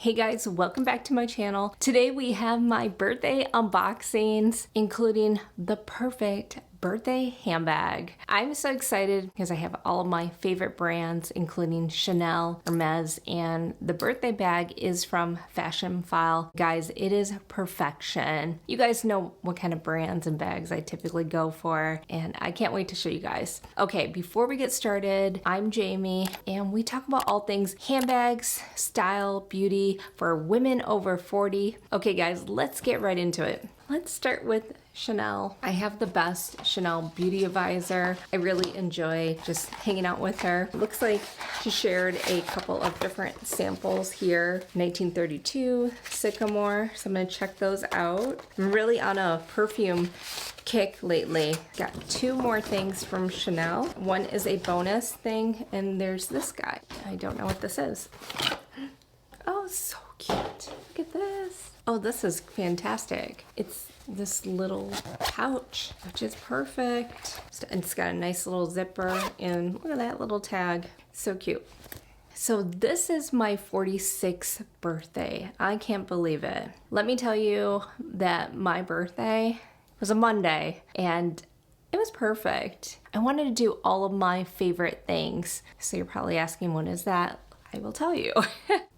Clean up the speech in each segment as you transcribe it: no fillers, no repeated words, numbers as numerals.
Hey guys, welcome back to my channel. Today we have my birthday unboxings, including the perfect birthday handbag. I'm so excited because I have all of my favorite brands, including Chanel, Hermes, and the birthday bag is from Fashionphile. Guys, it is perfection. You guys know what kind of brands and bags I typically go for, and I can't wait to show you guys. Okay, before we get started, I'm Jamie, and we talk about all things handbags, style, beauty for women over 40. Okay guys, let's get right into it. Let's start with Chanel. I have the best Chanel beauty advisor. I really enjoy just hanging out with her. It looks like she shared a couple of different samples here. 1932, Sycamore, so I'm gonna check those out. I'm really on a perfume kick lately. Got two more things from Chanel. One is a bonus thing, and there's this guy. I don't know what this is. Oh, so cute. Look at this. Oh, this is fantastic. It's this little pouch, which is perfect. And it's got a nice little zipper, and look at that little tag. So cute. So this is my 46th birthday. I can't believe it. Let me tell you that my birthday was a Monday, and it was perfect. I wanted to do all of my favorite things. So you're probably asking, what is that? I will tell you.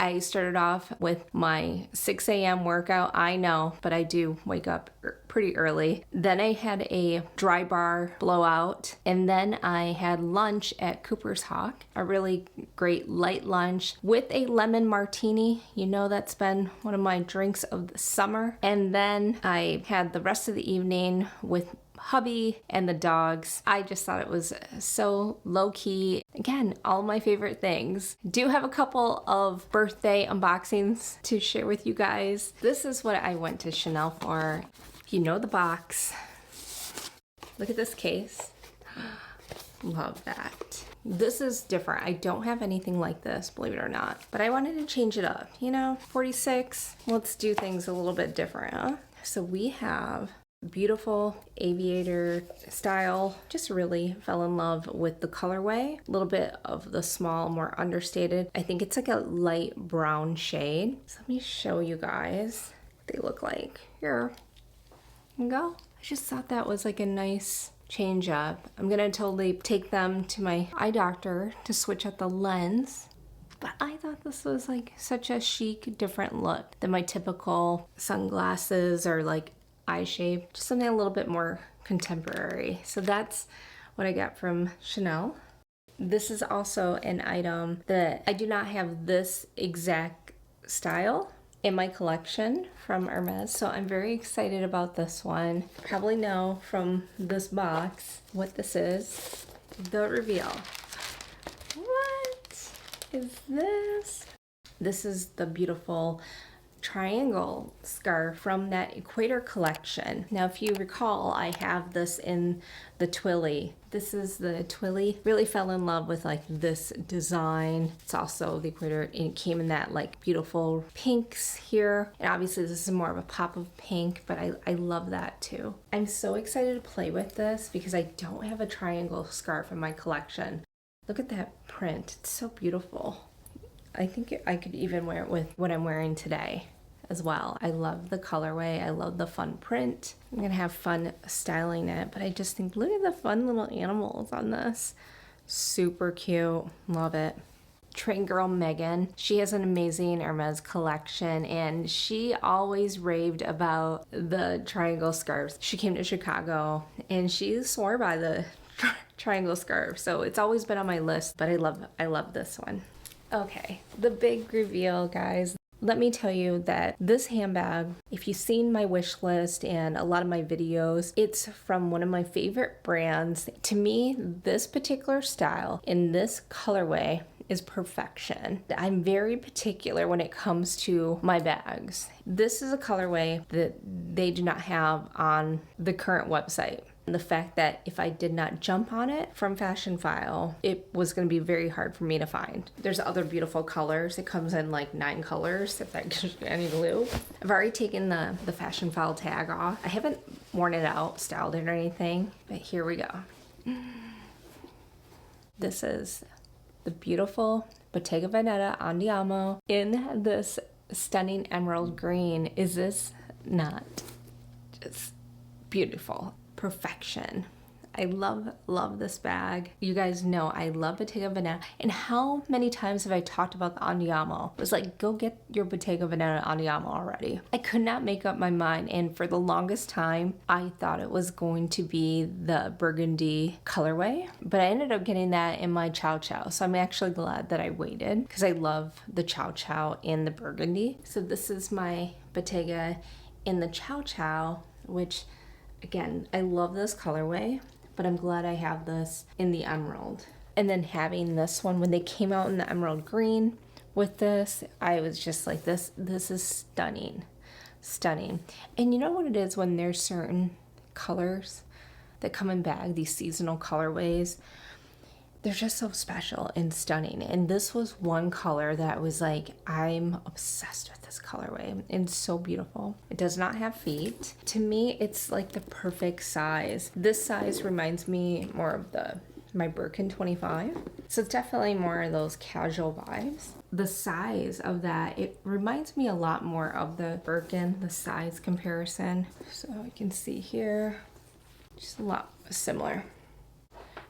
I started off with my 6 a.m. workout. I know, but I do wake up pretty early. Then I had a dry bar blowout, and then I had lunch at Cooper's Hawk, a really great light lunch with a lemon martini. You know, that's been one of my drinks of the summer. And then I had the rest of the evening with hubby and the dogs. I just thought it was so low-key. Again, all my favorite things. Do have a couple of birthday unboxings to share with you guys. This is what I went to Chanel for. You know the box. Look at this case. Love that. This is different. I don't have anything like this, believe it or not. But I wanted to change it up. You know, 46, let's do things a little bit different, huh? So we have beautiful aviator style. Just really fell in love with the colorway. A little bit of the small, more understated. I think it's like a light brown shade. So let me show you guys what they look like. Here you go. I just thought that was like a nice change up. I'm gonna totally take them to my eye doctor to switch out the lens. But I thought this was like such a chic, different look than my typical sunglasses or like eye shape, just something a little bit more contemporary. So that's what I got from Chanel. This is also an item that I do not have this exact style in my collection from Hermes, so I'm very excited about this one. Probably know from this box what this is. The reveal. What is this? This is the beautiful triangle scarf from that Equator collection. Now, if you recall, I have this in the Twilly. This is the Twilly. Really fell in love with like this design. It's also the Equator, and it came in that like beautiful pinks here. And obviously this is more of a pop of pink, but I love that too. I'm so excited to play with this because I don't have a triangle scarf in my collection. Look at that print, it's so beautiful. I think I could even wear it with what I'm wearing today as well. I love the colorway. I love the fun print. I'm gonna have fun styling it, but I just think, look at the fun little animals on this. Super cute, love it. Train girl Megan, she has an amazing Hermes collection, and she always raved about the triangle scarves. She came to Chicago and she swore by the triangle scarf, so it's always been on my list, but I love this one. Okay, the big reveal, guys. Let me tell you that this handbag, if you've seen my wish list and a lot of my videos, it's from one of my favorite brands. To me, this particular style in this colorway is perfection. I'm very particular when it comes to my bags. This is a colorway that they do not have on the current website. And the fact that if I did not jump on it from Fashionphile, it was going to be very hard for me to find. There's other beautiful colors. It comes in like 9 colors, if that gives you any clue. I've already taken the Fashionphile tag off. I haven't worn it out, styled it or anything, but here we go. This is the beautiful Bottega Veneta Andiamo in this stunning emerald green. Is this not just beautiful? Perfection. I love this bag. You guys know I love Bottega Veneta. And how many times have I talked about the Andiamo? It was like, go get your Bottega Veneta Andiamo already. I could not make up my mind, and for the longest time, I thought it was going to be the burgundy colorway, but I ended up getting that in my Chow Chow. So I'm actually glad that I waited because I love the Chow Chow in the burgundy. So this is my Bottega in the Chow Chow, which again, I love this colorway, but I'm glad I have this in the emerald. And then having this one, when they came out in the emerald green with this, I was just like, this is stunning, stunning. And you know what it is when there's certain colors that come in bag, these seasonal colorways, they're just so special and stunning. And this was one color that I was like, I'm obsessed with this colorway. It's so beautiful. It does not have feet. To me, it's like the perfect size. This size reminds me more of my Birkin 25. So it's definitely more of those casual vibes. The size of that, it reminds me a lot more of the Birkin, the size comparison. So you can see here, just a lot similar.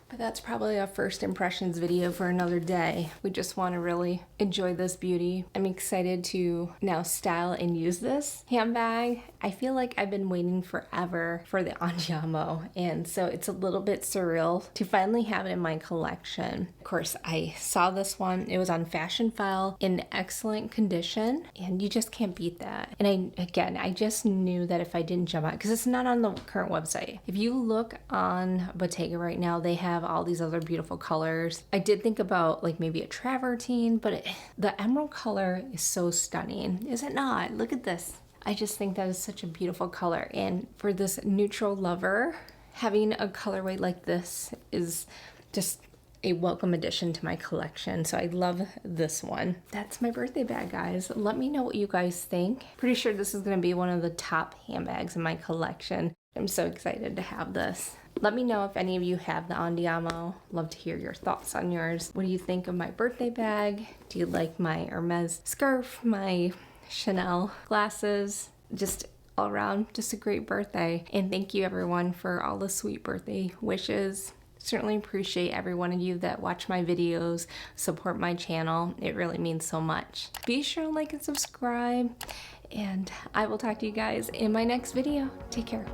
But that's probably a first impressions video for another day. We just want to really enjoy this beauty. I'm excited to now style and use this handbag. I feel like I've been waiting forever for the Andiamo, and so it's a little bit surreal to finally have it in my collection. Of course, I saw this one. It was on Fashion File in excellent condition, and you just can't beat that. And I just knew that if I didn't jump on, because it's not on the current website. If you look on Bottega right now, they have all these other beautiful colors. I did think about like maybe a travertine, but the emerald color is so stunning, is it not? Look at this. I just think that is such a beautiful color, and for this neutral lover, having a colorway like this is just a welcome addition to my collection. So I love this one. That's my birthday bag, guys. Let me know what you guys think. Pretty sure this is going to be one of the top handbags in my collection. I'm so excited to have this. Let me know if any of you have the Andiamo. Love to hear your thoughts on yours. What do you think of my birthday bag? Do you like my Hermes scarf, my Chanel glasses? Just all around, just a great birthday. And thank you everyone for all the sweet birthday wishes. Certainly appreciate every one of you that watch my videos, support my channel. It really means so much. Be sure to like and subscribe, and I will talk to you guys in my next video. Take care.